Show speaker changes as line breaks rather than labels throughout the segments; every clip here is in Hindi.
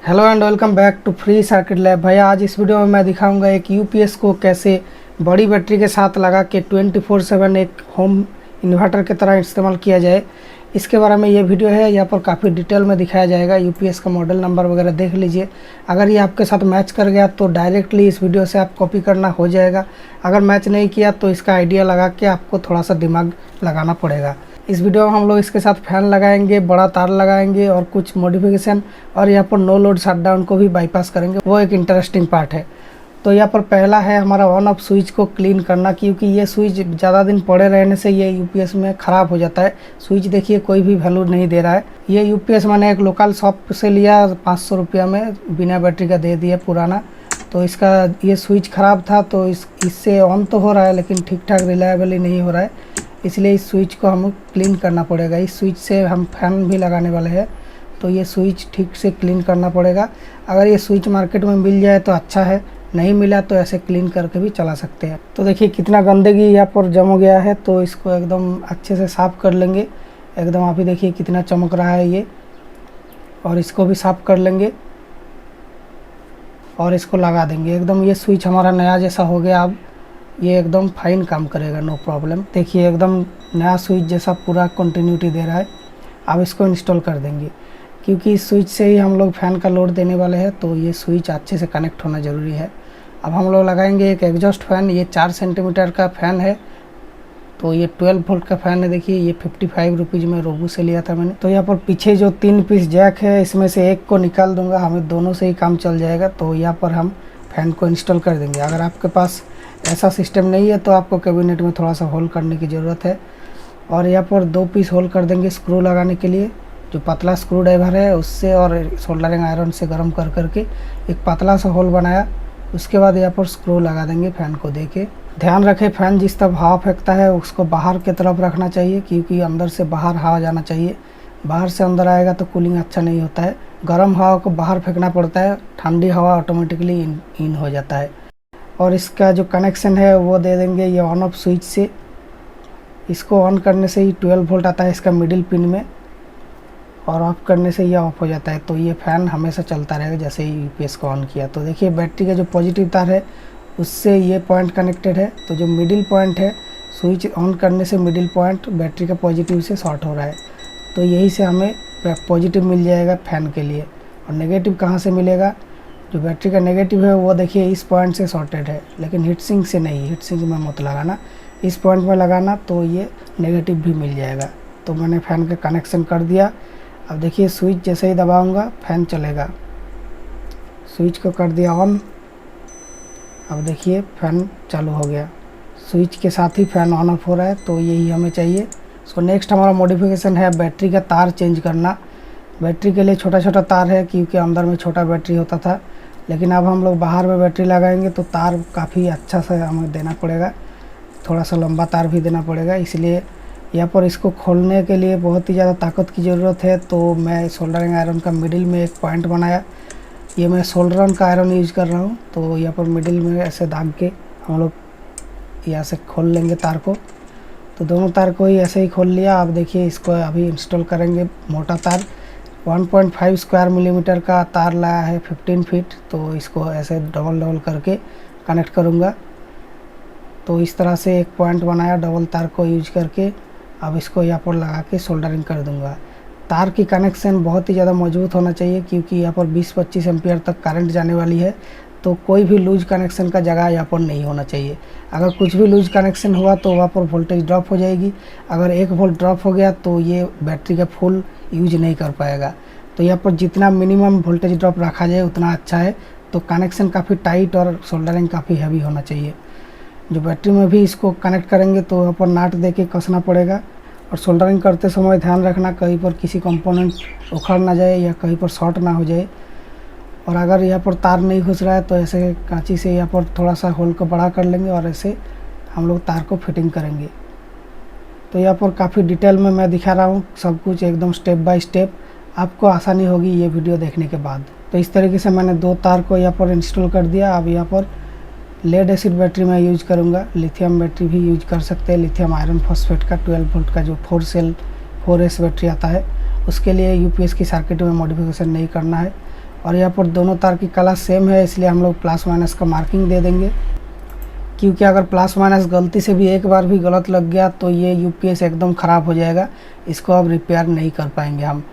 Hello and welcome back to free circuit lab. भैया आज इस वीडियो में मैं दिखाऊंगा एक यूपीएस को कैसे बड़ी बैटरी के साथ लगा के 24/7 एक होम इन्वर्टर की तरह इस्तेमाल किया जाए, इसके बारे में ये वीडियो है। यहाँ पर काफ़ी डिटेल में दिखाया जाएगा। यूपीएस का मॉडल नंबर वगैरह देख लीजिए। अगर ये आपके साथ मैच कर गया तो डायरेक्टली इस वीडियो से आप कॉपी करना हो जाएगा। अगर मैच नहीं किया तो इसका आइडिया लगा के आपको थोड़ा सा दिमाग लगाना पड़ेगा। इस वीडियो में हम लोग इसके साथ फैन लगाएंगे, बड़ा तार लगाएंगे और कुछ मॉडिफिकेशन, और यहाँ पर नो लोड शटडाउन को भी बाईपास करेंगे। वो एक इंटरेस्टिंग पार्ट है। तो यहाँ पर पहला है हमारा ऑन ऑफ स्विच को क्लीन करना, क्योंकि ये स्विच ज़्यादा दिन पड़े रहने से ये यूपीएस में ख़राब हो जाता है। स्विच देखिए कोई भी वैल्यू नहीं दे रहा है। ये यूपीएस मैंने एक लोकल शॉप से लिया, 500 रुपया में बिना बैटरी का दे दिया पुराना। तो इसका ये स्विच ख़राब था, तो इससे ऑन तो हो रहा है लेकिन ठीक ठाक रिलायबली नहीं हो रहा है, इसलिए इस स्विच को हमें क्लीन करना पड़ेगा। इस स्विच से हम फैन भी लगाने वाले हैं, तो ये स्विच ठीक से क्लीन करना पड़ेगा। अगर ये स्विच मार्केट में मिल जाए तो अच्छा है, नहीं मिला तो ऐसे क्लीन करके भी चला सकते हैं। तो देखिए कितना गंदगी यहाँ पर जम गया है, तो इसको एकदम अच्छे से साफ़ कर लेंगे। एकदम आप ही देखिए कितना चमक रहा है ये, और इसको भी साफ़ कर लेंगे और इसको लगा देंगे। एकदम ये स्विच हमारा नया जैसा हो गया। अब ये एकदम फाइन काम करेगा, नो प्रॉब्लम। देखिए एकदम नया स्विच जैसा पूरा कंटिन्यूटी दे रहा है। अब इसको इंस्टॉल कर देंगे, क्योंकि इस स्विच से ही हम लोग फ़ैन का लोड देने वाले हैं, तो ये स्विच अच्छे से कनेक्ट होना ज़रूरी है। अब हम लोग लगाएंगे एक एग्जॉस्ट फ़ैन। ये 4 सेंटीमीटर का फ़ैन है, तो ये 12 वोल्ट का फ़ैन है। देखिए ये 55 रुपीज़ में रोबू से लिया था मैंने। तो यहाँ पर पीछे जो 3 पीस जैक है, इसमें से एक को निकाल दूंगा, हमें दोनों से ही काम चल जाएगा। तो यहाँ पर हम फ़ैन को इंस्टॉल कर देंगे। अगर आपके पास ऐसा सिस्टम नहीं है तो आपको कैबिनेट में थोड़ा सा होल करने की ज़रूरत है। और यहाँ पर 2 पीस होल कर देंगे स्क्रू लगाने के लिए। जो पतला स्क्रू ड्राइवर है उससे और सोल्डरिंग आयरन से गर्म कर करके एक पतला सा होल बनाया। उसके बाद यहाँ पर स्क्रू लगा देंगे फ़ैन को देके। ध्यान रखें फ़ैन जिस तरफ हवा फेंकता है उसको बाहर की तरफ रखना चाहिए, क्योंकि अंदर से बाहर हवा जाना चाहिए। बाहर से अंदर आएगा तो कूलिंग अच्छा नहीं होता है। गर्म हवा को बाहर फेंकना पड़ता है, ठंडी हवा ऑटोमेटिकली इन हो जाता है। और इसका जो कनेक्शन है वो दे देंगे ये ऑन ऑफ स्विच से। इसको ऑन करने से ही 12 वोल्ट आता है इसका मिडिल पिन में, और ऑफ करने से ये ऑफ हो जाता है। तो ये फ़ैन हमेशा चलता रहेगा जैसे ही यूपीएस को ऑन किया। तो देखिए बैटरी का जो पॉजिटिव तार है उससे ये पॉइंट कनेक्टेड है। तो जो मिडिल पॉइंट है, स्विच ऑन करने से मिडिल पॉइंट बैटरी का पॉजिटिव से शॉर्ट हो रहा है, तो यही से हमें पॉजिटिव मिल जाएगा फ़ैन के लिए। और नेगेटिव कहाँ से मिलेगा? जो बैटरी का नेगेटिव है वो देखिए इस पॉइंट से शॉर्टेड है, लेकिन हीट सिंक से नहीं। हीट सिंक में मत लगाना, इस पॉइंट में लगाना, तो ये नेगेटिव भी मिल जाएगा। तो मैंने फ़ैन का कनेक्शन कर दिया। अब देखिए स्विच जैसे ही दबाऊंगा फ़ैन चलेगा। स्विच को कर दिया ऑन। अब देखिए फ़ैन चालू हो गया। स्विच के साथ ही फ़ैन ऑन ऑफ हो रहा है, तो यही हमें चाहिए। सो नेक्स्ट हमारा मॉडिफिकेशन है बैटरी का तार चेंज करना। बैटरी के लिए छोटा छोटा तार है, क्योंकि अंदर में छोटा बैटरी होता था, लेकिन अब हम लोग बाहर में बैटरी लगाएंगे तो तार काफ़ी अच्छा से हमें देना पड़ेगा। थोड़ा सा लंबा तार भी देना पड़ेगा, इसलिए यहाँ पर इसको खोलने के लिए बहुत ही ज़्यादा ताकत की ज़रूरत है। तो मैं सोल्डरिंग आयरन का मिडिल में एक पॉइंट बनाया। ये मैं सोल्डरन का आयरन यूज़ कर रहा हूँ। तो यहाँ पर मिडिल में ऐसे दाग के हम लोग यहाँ से खोल लेंगे तार को। तो दोनों तार को ही ऐसे ही खोल लिया। अब देखिए इसको अभी इंस्टॉल करेंगे। मोटा तार 1.5 स्क्वायर मिलीमीटर का तार लाया है, 15 फीट। तो इसको ऐसे डबल करके कनेक्ट करूँगा। तो इस तरह से एक पॉइंट बनाया डबल तार को यूज करके। अब इसको यहाँ पर लगा के सोल्डरिंग कर दूँगा। तार की कनेक्शन बहुत ही ज़्यादा मजबूत होना चाहिए, क्योंकि यहाँ पर 20-25 एम्पियर तक करंट जाने वाली है। तो कोई भी लूज कनेक्शन का जगह यहाँ पर नहीं होना चाहिए। अगर कुछ भी लूज कनेक्शन हुआ तो वहाँ पर वोल्टेज ड्रॉप हो जाएगी। अगर 1 वोल्ट ड्रॉप हो गया तो ये बैटरी का फुल यूज नहीं कर पाएगा। तो यहाँ पर जितना मिनिमम वोल्टेज ड्रॉप रखा जाए उतना अच्छा है। तो कनेक्शन काफ़ी टाइट और सोल्डरिंग काफ़ी हैवी होना चाहिए। जो बैटरी में भी इसको कनेक्ट करेंगे तो यहाँ पर नाट दे के कसना पड़ेगा। और सोल्डरिंग करते समय ध्यान रखना कहीं पर किसी कंपोनेंट उखड़ ना जाए या कहीं पर शॉर्ट ना हो जाए। और अगर यहाँ पर तार नहीं घुस रहा है तो ऐसे कांची से यहाँ पर थोड़ा सा होल को बड़ा कर लेंगे और ऐसे हम लोग तार को फिटिंग करेंगे। तो यहाँ पर काफ़ी डिटेल में मैं दिखा रहा हूँ सब कुछ एकदम स्टेप बाय स्टेप। आपको आसानी होगी ये वीडियो देखने के बाद। तो इस तरीके से मैंने 2 तार को यहाँ पर इंस्टॉल कर दिया। अब यहाँ पर लेड एसिड बैटरी मैं यूज करूँगा। लिथियम बैटरी भी यूज कर सकते हैं, लिथियम आयरन फॉस्फेट का 12 वोल्ट का जो 4 सेल 4S बैटरी आता है, उसके लिए यूपीएस की सर्किट में मॉडिफिकेशन नहीं करना है। और यहाँ पर दोनों तार की कलर सेम है, इसलिए हम लोग प्लस माइनस का मार्किंग दे देंगे, क्योंकि अगर प्लस माइनस गलती से भी एक बार भी गलत लग गया तो ये यूपीएस एकदम ख़राब हो जाएगा, इसको अब रिपेयर नहीं कर पाएंगे हम।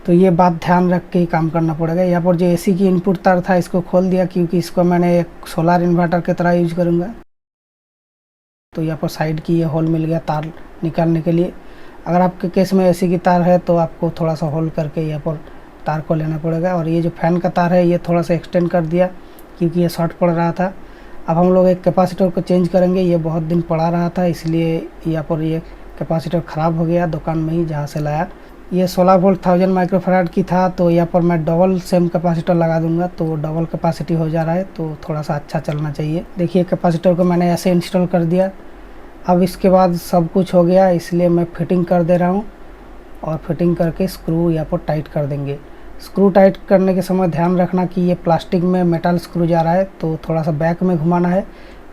तो ये बात ध्यान रख के ही काम करना पड़ेगा। यहाँ पर जो एसी की इनपुट तार था इसको खोल दिया, क्योंकि इसको मैंने एक सोलर इन्वर्टर की तरह यूज करूँगा। तो यहाँ पर साइड की ये होल मिल गया तार निकालने के लिए। अगर आपके केस में एसी की तार है तो आपको थोड़ा सा होल करके यहाँ पर तार को लेना पड़ेगा। और ये जो फैन का तार है ये थोड़ा सा एक्सटेंड कर दिया, क्योंकि ये शॉर्ट पड़ रहा था। अब हम लोग एक कैपेसिटर को चेंज करेंगे, ये बहुत दिन पड़ा रहा था, इसलिए यहाँ पर ये कैपेसिटर ख़राब हो गया दुकान में ही जहाँ से लाया। ये 16 वोल्ट 1000 माइक्रोफैराड की था, तो यहाँ पर मैं डबल सेम कैपेसिटर लगा दूंगा, तो डबल कैपेसिटी हो जा रहा है, तो थोड़ा सा अच्छा चलना चाहिए। देखिए कैपेसिटर को मैंने ऐसे इंस्टॉल कर दिया। अब इसके बाद सब कुछ हो गया, इसलिए मैं फिटिंग कर दे रहा हूँ, और फिटिंग करके स्क्रू यहाँ पर टाइट कर देंगे। स्क्रू टाइट करने के समय ध्यान रखना कि ये प्लास्टिक में मेटल स्क्रू जा रहा है, तो थोड़ा सा बैक में घुमाना है,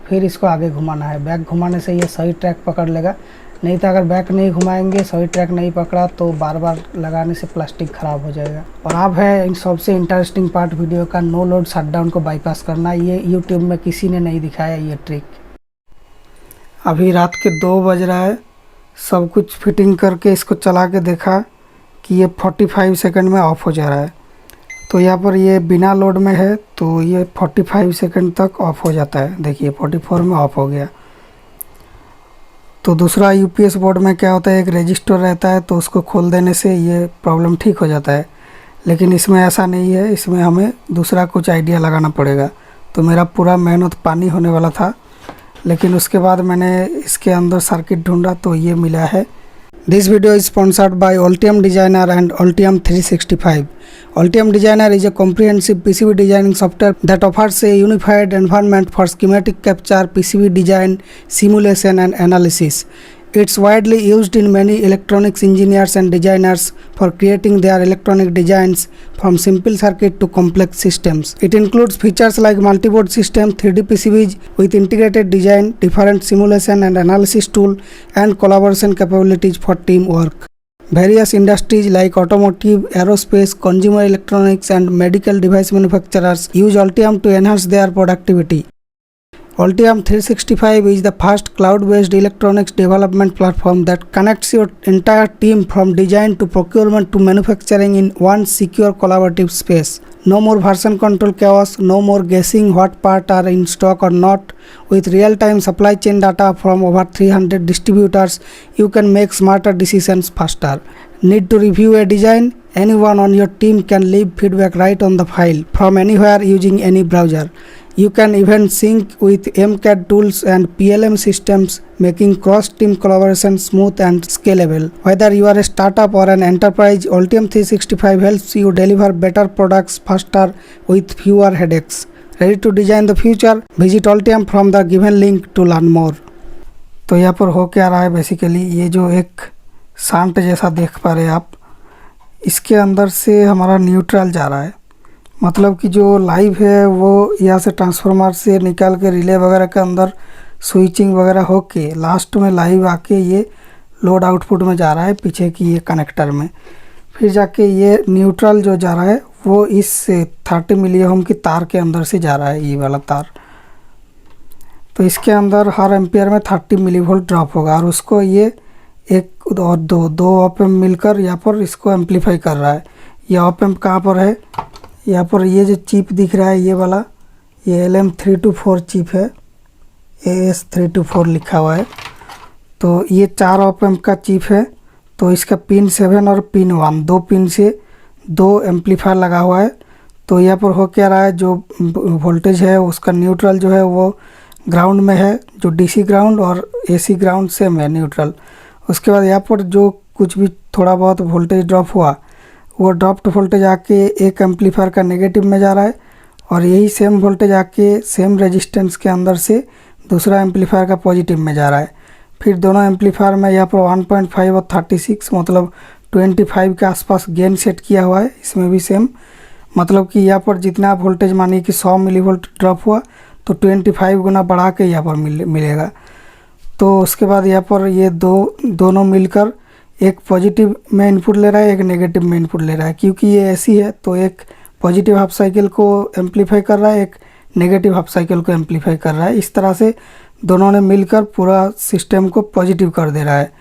फिर इसको आगे घुमाना है। बैक घुमाने से ये सही ट्रैक पकड़ लेगा, नहीं तो अगर बैक नहीं घुमाएंगे, सही ट्रैक नहीं पकड़ा, तो बार बार लगाने से प्लास्टिक ख़राब हो जाएगा। और अब है इन सबसे इंटरेस्टिंग पार्ट वीडियो का, नो लोड शटडाउन को बाईपास करना। ये यूट्यूब में किसी ने नहीं दिखाया ये ट्रिक। अभी रात के 2 बज रहा है, सब कुछ फिटिंग करके इसको चला के देखा कि ये 45 सेकंड में ऑफ़ हो जा रहा है। तो यहाँ पर ये बिना लोड में है, तो ये 45 सेकंड तक ऑफ़ हो जाता है। देखिए 44 में ऑफ़ हो गया। तो दूसरा यूपीएस बोर्ड में क्या होता है, एक रजिस्टर रहता है, तो उसको खोल देने से ये प्रॉब्लम ठीक हो जाता है। लेकिन इसमें ऐसा नहीं है, इसमें हमें दूसरा कुछ आइडिया लगाना पड़ेगा। तो मेरा पूरा मेहनत पानी होने वाला था, लेकिन उसके बाद मैंने इसके अंदर सर्किट ढूंढा तो ये मिला है। This video is sponsored by Altium Designer and Altium 365. Altium Designer is a comprehensive PCB designing software that offers a unified environment for schematic capture, PCB design, simulation and analysis. It's widely used in many electronics engineers and designers for creating their electronic designs from simple circuit to complex systems. It includes features like multi-board system, 3D PCBs with integrated design, different simulation and analysis tool, and collaboration capabilities for teamwork. Various industries like automotive, aerospace, consumer electronics, and medical device manufacturers use Altium to enhance their productivity. Altium 365 is the first cloud-based electronics development platform that connects your entire team from design to procurement to manufacturing in one secure collaborative space. No more version control chaos, no more guessing what parts are in stock or not. With real-time supply chain data from over 300 distributors, you can make smarter decisions faster. Need to review a design? Anyone on your team can leave feedback right on the file from anywhere using any browser. You can even sync with MCAD tools and PLM systems, making cross-team collaboration smooth and scalable. Whether you are a startup or an enterprise, Altium 365 helps you deliver better products faster with fewer headaches. Ready to design the future? Visit Altium from the given link to learn more. तो यहाँ पर हो क्या रहा है, बेसिकली ये जो एक सांट जैसा देख पा रहे हैं आप, इसके अंदर से हमारा न्यूट्रल जा रहा है। मतलब कि जो लाइव है वो यहाँ से ट्रांसफार्मर से निकाल के रिले वगैरह के अंदर स्विचिंग वगैरह होके लास्ट में लाइव आके ये लोड आउटपुट में जा रहा है, पीछे की ये कनेक्टर में। फिर जाके ये न्यूट्रल जो जा रहा है वो इस 30 मिली ओम की तार के अंदर से जा रहा है, ये वाला तार। तो इसके अंदर हर एम्पियर में 30 मिली वोल्ट ड्रॉप होगा, और उसको ये एक और दो ऑप एम्प मिलकर यहाँ पर इसको एम्पलीफाई कर रहा है। ये ऑप एम्प कहाँ पर है, यहाँ पर ये जो चिप दिख रहा है ये वाला, ये LM324 चिप है, AS324 लिखा हुआ है। तो ये 4 ऑप एम्प का चिप है। तो इसका पिन 7 और पिन 1 2 पिन से 2 एम्पलीफायर लगा हुआ है। तो यहाँ पर हो क्या रहा है, जो वोल्टेज है उसका न्यूट्रल जो है वो ग्राउंड में है, जो DC ग्राउंड और AC ग्राउंड सेम है न्यूट्रल। उसके बाद यहाँ पर जो कुछ भी थोड़ा बहुत वोल्टेज ड्रॉप हुआ, वो ड्रॉप्ड वोल्टेज आके एक एम्पलीफायर का नेगेटिव में जा रहा है, और यही सेम वोल्टेज आके सेम रेजिस्टेंस के अंदर से दूसरा एम्पलीफायर का पॉजिटिव में जा रहा है। फिर दोनों एम्पलीफायर में यहाँ पर 1.5 और 36 मतलब 25 के आसपास गेन सेट किया हुआ है। इसमें भी सेम, मतलब कि यहाँ पर जितना वोल्टेज मानिए कि 100 मिली वोल्ट ड्रॉप हुआ तो 25 गुना बढ़ा के यहाँ पर मिलेगा। तो उसके बाद यहाँ पर ये दोनों मिलकर एक पॉजिटिव में इनपुट ले रहा है, एक नेगेटिव में इनपुट ले रहा है। क्योंकि ये ऐसी है तो एक पॉजिटिव हाफ साइकिल को एम्पलीफाई कर रहा है, एक नेगेटिव हाफ साइकिल को एम्पलीफाई कर रहा है। इस तरह से दोनों ने मिलकर पूरा सिस्टम को पॉजिटिव कर दे रहा है।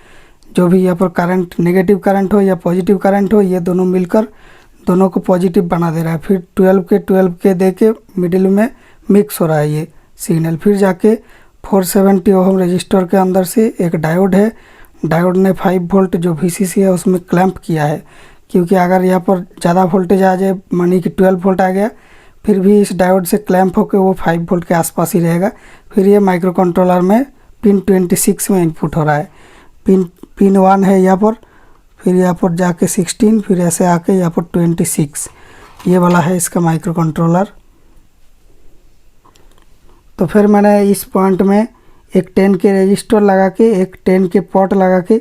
जो भी यहाँ पर करंट, नेगेटिव करंट हो या पॉजिटिव करंट हो, ये दोनों मिलकर दोनों को पॉजिटिव बना दे रहा है। फिर 12 के दे के मिडिल में मिक्स हो रहा है ये सिग्नल। फिर जाके 470 ओम रजिस्टर के अंदर से एक डायोड है, डायोड ने 5 वोल्ट जो VCC है उसमें क्लैंप किया है। क्योंकि अगर यहाँ पर ज़्यादा वोल्टेज आ जाए, मानी कि 12 वोल्ट आ गया, फिर भी इस डायोड से क्लैंप होकर वो 5 वोल्ट के आसपास ही रहेगा। फिर ये माइक्रो कंट्रोलर में पिन 26 में इनपुट हो रहा है। पिन 1 है यहाँ पर, फिर यहाँ पर जाके 16, फिर ऐसे आके यहाँ पर 26, ये वाला है इसका माइक्रो कंट्रोलर। तो फिर मैंने इस पॉइंट में एक 10 के रजिस्टर लगा के, एक 10 के पॉट लगा के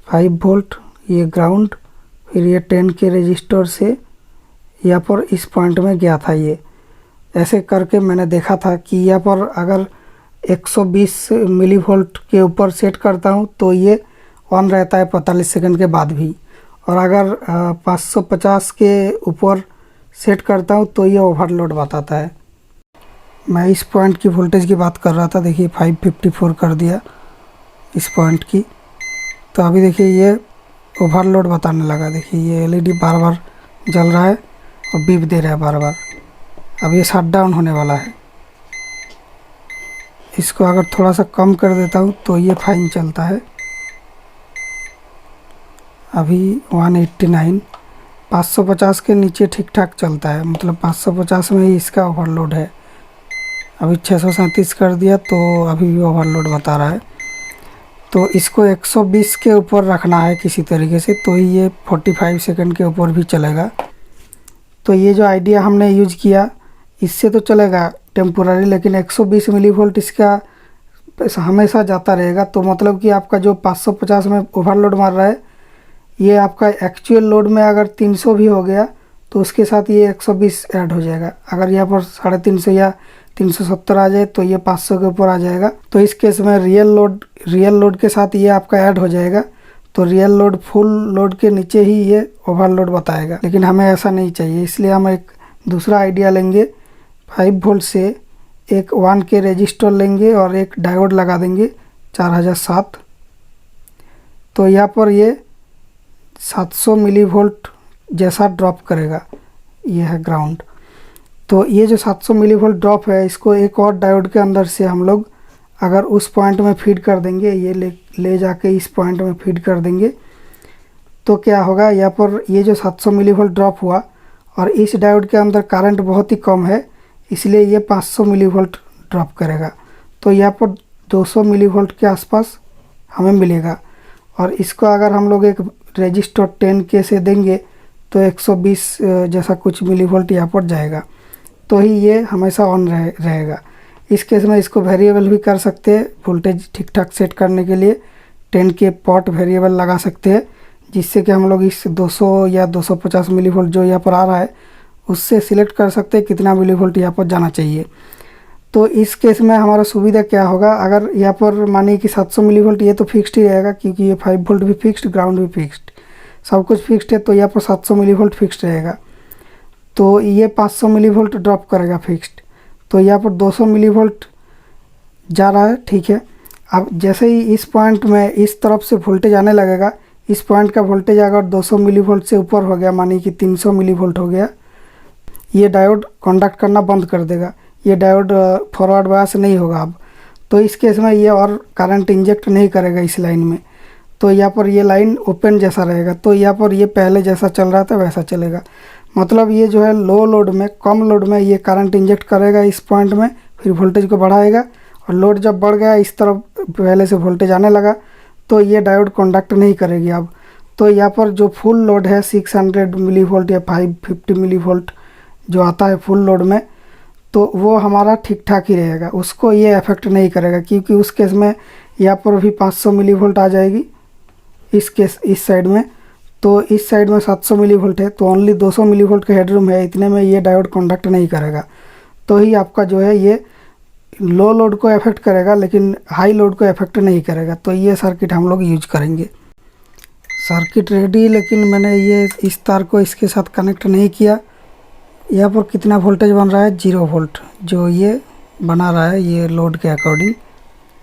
5 वोल्ट ये ग्राउंड, फिर ये 10 के रजिस्टर से यहाँ पर इस पॉइंट में गया था। ये ऐसे करके मैंने देखा था कि यहाँ पर अगर 120 मिली वोल्ट के ऊपर सेट करता हूँ तो ये ऑन रहता है 45 सेकंड के बाद भी, और अगर 550 के ऊपर सेट करता हूँ तो ये ओवरलोड बताता है। मैं इस पॉइंट की वोल्टेज की बात कर रहा था, देखिए 554 कर दिया इस पॉइंट की। तो अभी देखिए ये ओवरलोड बताने लगा। देखिए ये LED बार बार जल रहा है और बीप दे रहा है बार बार। अब ये शट डाउन होने वाला है। इसको अगर थोड़ा सा कम कर देता हूँ तो ये फाइन चलता है। अभी 189, 550 के नीचे ठीक ठाक चलता है, मतलब 550 में ही इसका ओवरलोड है। अभी 637 कर दिया तो अभी भी ओवरलोड बता रहा है। तो इसको 120 के ऊपर रखना है किसी तरीके से, तो ही ये 45 सेकंड के ऊपर भी चलेगा। तो ये जो आइडिया हमने यूज किया इससे तो चलेगा टेम्पोररी, लेकिन 120 मिली वोल्ट इसका हमेशा जाता रहेगा। तो मतलब कि आपका जो 550 में ओवरलोड मार रहा है, ये आपका एक्चुअल लोड में अगर 300 भी हो गया तो उसके साथ ये 120 ऐड हो जाएगा। अगर यहाँ पर 350 या 370 आ जाए तो ये 500 के ऊपर आ जाएगा। तो इस केस में रियल लोड के साथ ये आपका ऐड हो जाएगा। तो रियल लोड फुल लोड के नीचे ही ये ओवरलोड बताएगा, लेकिन हमें ऐसा नहीं चाहिए। इसलिए हम एक दूसरा आइडिया लेंगे। 5 वोल्ट से एक 1 के रजिस्टर लेंगे और एक डायोड लगा देंगे 4007। तो यहाँ पर ये 700 मिली वोल्ट जैसा ड्रॉप करेगा। ये है ग्राउंड। तो ये जो 700 मिली वोल्ट ड्रॉप है, इसको एक और डायोड के अंदर से हम लोग अगर उस पॉइंट में फीड कर देंगे, ये ले जाके इस पॉइंट में फीड कर देंगे, तो क्या होगा, यहाँ पर ये जो 700 मिली वोल्ट ड्रॉप हुआ और इस डायोड के अंदर करंट बहुत ही कम है, इसलिए ये 500 मिली वोल्ट ड्रॉप करेगा। तो यहाँ पर 200 मिली वोल्ट के आसपास हमें मिलेगा। और इसको अगर हम लोग एक रजिस्टर 10 के से देंगे तो 120 जैसा कुछ मिली वोल्ट यहाँ पर जाएगा। तो ही ये हमेशा ऑन रहेगा। इस केस में इसको वेरिएबल भी कर सकते हैं, वोल्टेज ठीक ठाक सेट करने के लिए 10 के पॉट वेरिएबल लगा सकते हैं, जिससे कि हम लोग इस 200 या 250 मिली वोल्ट जो यहाँ पर आ रहा है उससे सिलेक्ट कर सकते हैं कितना मिली वोल्ट यहाँ पर जाना चाहिए। तो इस केस में हमारा सुविधा क्या होगा, अगर यहाँ पर मानिए कि 700 मिली वोल्ट, ये तो फिक्स्ड ही रहेगा क्योंकि ये 5 वोल्ट भी फिक्स्ड, ग्राउंड भी फिक्स्ड, सब कुछ फिक्स्ड है। तो यहाँ पर 700 मिली वोल्ट फिक्स्ड रहेगा। तो ये 500 मिली वोल्ट ड्रॉप करेगा फिक्स्ड। तो यहाँ पर 200 मिली वोल्ट जा रहा है, ठीक है। अब जैसे ही इस पॉइंट में इस तरफ से वोल्टेज आने लगेगा, इस पॉइंट का वोल्टेज अगर 200 मिली वोल्ट से ऊपर हो गया, मानिए कि 300 मिली वोल्ट हो गया, ये डायोड कंडक्ट करना बंद कर देगा। ये डायोड फॉरवर्ड बायस नहीं होगा अब। तो इस केस में ये और करंट इंजेक्ट नहीं करेगा इस लाइन में। तो यहाँ पर ये लाइन ओपन जैसा रहेगा। तो यहाँ पर ये पहले जैसा चल रहा था वैसा चलेगा। मतलब ये जो है लो लोड में, कम लोड में ये करंट इंजेक्ट करेगा इस पॉइंट में, फिर वोल्टेज को बढ़ाएगा, और लोड जब बढ़ गया, इस तरफ पहले से वोल्टेज आने लगा, तो ये डायोड कंडक्ट नहीं करेगी अब। तो यहाँ पर जो फुल लोड है 600 मिली वोल्ट या 550 मिली वोल्ट जो आता है फुल लोड में, तो वो हमारा ठीक ठाक ही रहेगा, उसको ये अफेक्ट नहीं करेगा। क्योंकि उस केस में यहाँ पर भी 500 मिली वोल्ट आ जाएगी इस साइड में। तो इस साइड में 700 मिली वोल्ट है, तो ओनली 200 मिली वोल्ट का हेडरूम है, इतने में ये डायोड कंडक्ट नहीं करेगा। तो ही आपका जो है ये लो लोड को अफेक्ट करेगा, लेकिन हाई लोड को अफेक्ट नहीं करेगा। तो ये सर्किट हम लोग यूज करेंगे। सर्किट रेडी, लेकिन मैंने ये इस तार को इसके साथ कनेक्ट नहीं किया। यहाँ पर कितना वोल्टेज बन रहा है, 0 वोल्ट जो ये बना रहा है ये लोड के अकॉर्डिंग।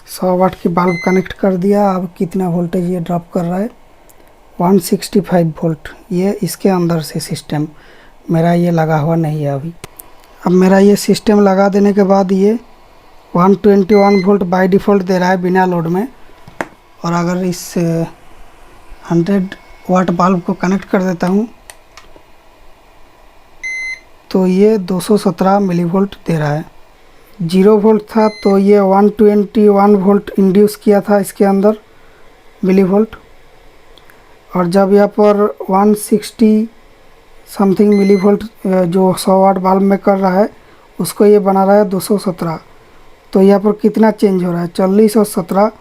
100 वाट की बल्ब कनेक्ट कर दिया। अब कितना वोल्टेज ये ड्रॉप कर रहा है, 165 वोल्ट। ये इसके अंदर से सिस्टम मेरा ये लगा हुआ नहीं है अभी। अब मेरा ये सिस्टम लगा देने के बाद ये 121 वोल्ट बाय डिफ़ॉल्ट दे रहा है बिना लोड में। और अगर इस 100 वाट बल्ब को कनेक्ट कर देता हूँ तो ये 217 मिलीवोल्ट दे रहा है। 0 वोल्ट था तो ये 121 वोल्ट इंड्यूस किया था इसके अंदर मिलीवोल्ट। और जब यहाँ पर 160 समथिंग मिलीवोल्ट जो 100 वाट बल्ब में कर रहा है उसको ये बना रहा है 217। तो यहाँ पर कितना चेंज हो रहा है, 40 और 17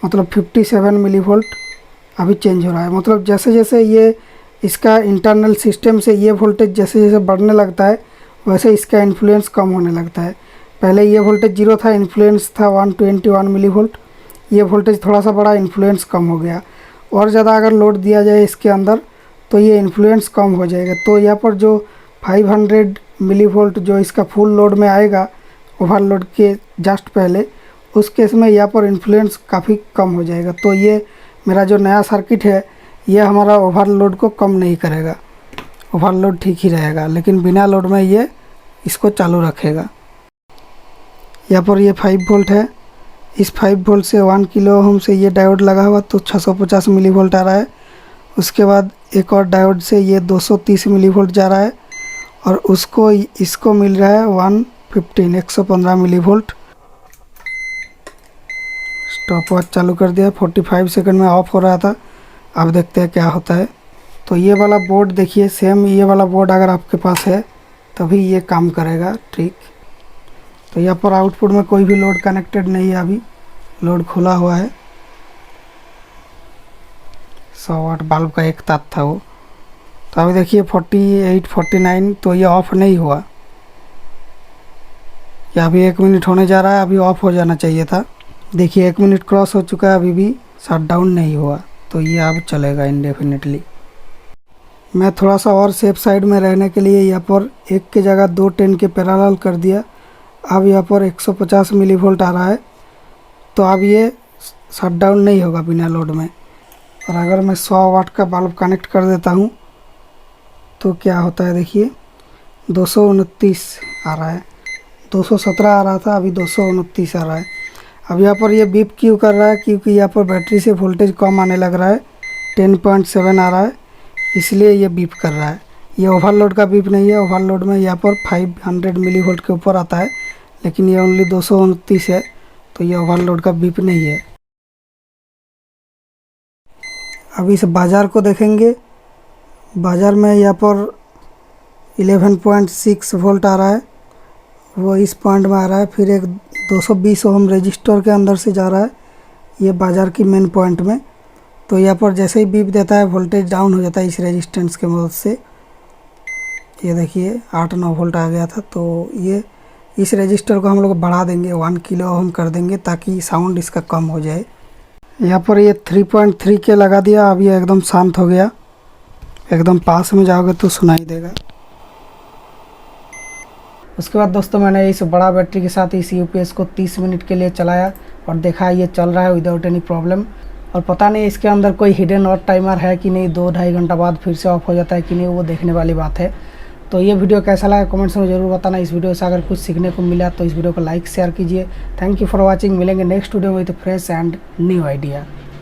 मतलब 57 मिलीवोल्ट अभी चेंज हो रहा है। मतलब जैसे जैसे ये इसका इंटरनल सिस्टम से ये वोल्टेज जैसे जैसे बढ़ने लगता है वैसे इसका इन्फ्लुएंस कम होने लगता है। पहले ये वोल्टेज 0 था, इन्फ्लुएंस था 121 मिलीवोल्ट। ये वोल्टेज थोड़ा सा बड़ा, इन्फ्लुएंस कम हो गया। और ज़्यादा अगर लोड दिया जाए इसके अंदर तो ये इन्फ्लुएंस कम हो जाएगा। तो यहाँ पर जो 500 मिलीवोल्ट जो इसका फुल लोड में आएगा ओवरलोड के जस्ट पहले, उस केस में यहाँ पर इन्फ्लुएंस काफ़ी कम हो जाएगा। तो ये मेरा जो नया सर्किट है ये हमारा ओवरलोड को कम नहीं करेगा, ओवरलोड ठीक ही रहेगा, लेकिन बिना लोड में ये इसको चालू रखेगा। यहाँ पर ये 5 वोल्ट है। इस 5 वोल्ट से 1 किलो ओम से ये डायोड लगा हुआ तो 650 मिलीवोल्ट आ रहा है। उसके बाद एक और डायोड से ये 230 मिलीवोल्ट जा रहा है और उसको इसको मिल रहा है 115 मिलीवोल्ट। स्टॉप वॉच चालू कर दिया, 45 सेकंड में ऑफ हो रहा था। अब देखते हैं क्या होता है। तो ये वाला बोर्ड देखिए, सेम ये वाला बोर्ड अगर आपके पास है तभी ये काम करेगा ठीक। तो यहाँ पर आउटपुट में कोई भी लोड कनेक्टेड नहीं है, अभी लोड खुला हुआ है। 100 वाट बल्ब का एक तार था वो। तो अभी देखिए 48 49 तो ये ऑफ नहीं हुआ। ये अभी 1 मिनट होने जा रहा है, अभी ऑफ हो जाना चाहिए था। देखिए 1 मिनट क्रॉस हो चुका है, अभी भी शट डाउन नहीं हुआ। तो ये अब चलेगा इंडेफिनिटली। मैं थोड़ा सा और सेफ साइड में रहने के लिए यहाँ पर 1 की जगह 2 10 के पैरेलल कर दिया। अब यहाँ पर 150 मिलीवोल्ट आ रहा है तो अब ये शट डाउन नहीं होगा बिना लोड में। और अगर मैं 100 वाट का बल्ब कनेक्ट कर देता हूँ तो क्या होता है, देखिए 229 आ रहा है। 217 आ रहा था, अभी 229 आ रहा है। अब यहाँ पर ये बीप क्यों कर रहा है, क्योंकि यहाँ पर बैटरी से वोल्टेज कम आने लग रहा है, 10.7 आ रहा है, इसलिए ये बीप कर रहा है। ये ओवरलोड का बीप नहीं है। ओवरलोड में यहाँ पर 500 मिलीवोल्ट के ऊपर आता है, लेकिन ये ओनली 229 है तो ये ओवरलोड का बीप नहीं है। अब इस बाज़ार को देखेंगे। बाज़ार में यहाँ पर 11.6 वोल्ट आ रहा है, वो इस पॉइंट में आ रहा है। फिर एक 220 ओम रजिस्टर के अंदर से जा रहा है ये बाज़ार की मेन पॉइंट में। तो यहाँ पर जैसे ही बीप देता है वोल्टेज डाउन हो जाता है इस रेजिस्टेंस के मदद से। ये देखिए 8-9 वोल्ट आ गया था। तो ये इस रजिस्टर को हम लोग बढ़ा देंगे, 1 किलो ओम कर देंगे ताकि साउंड इसका कम हो जाए। यहाँ पर ये 3.3 के लगा दिया। अब ये एकदम शांत हो गया, एकदम पास में जाओगे तो सुनाई देगा। उसके बाद दोस्तों मैंने इस बड़ा बैटरी के साथ इस यूपीएस को 30 मिनट के लिए चलाया और देखा ये चल रहा है विदाउट एनी प्रॉब्लम। और पता नहीं इसके अंदर कोई हिडन और टाइमर है कि नहीं, 2-2.5 घंटा बाद फिर से ऑफ हो जाता है कि नहीं, वो देखने वाली बात है। तो ये वीडियो कैसा लगा कमेंट्स में ज़रूर बताना। इस वीडियो से अगर कुछ सीखने को मिला तो इस वीडियो को लाइक शेयर कीजिए। Thank you for watching. मिलेंगे next video with fresh and new idea.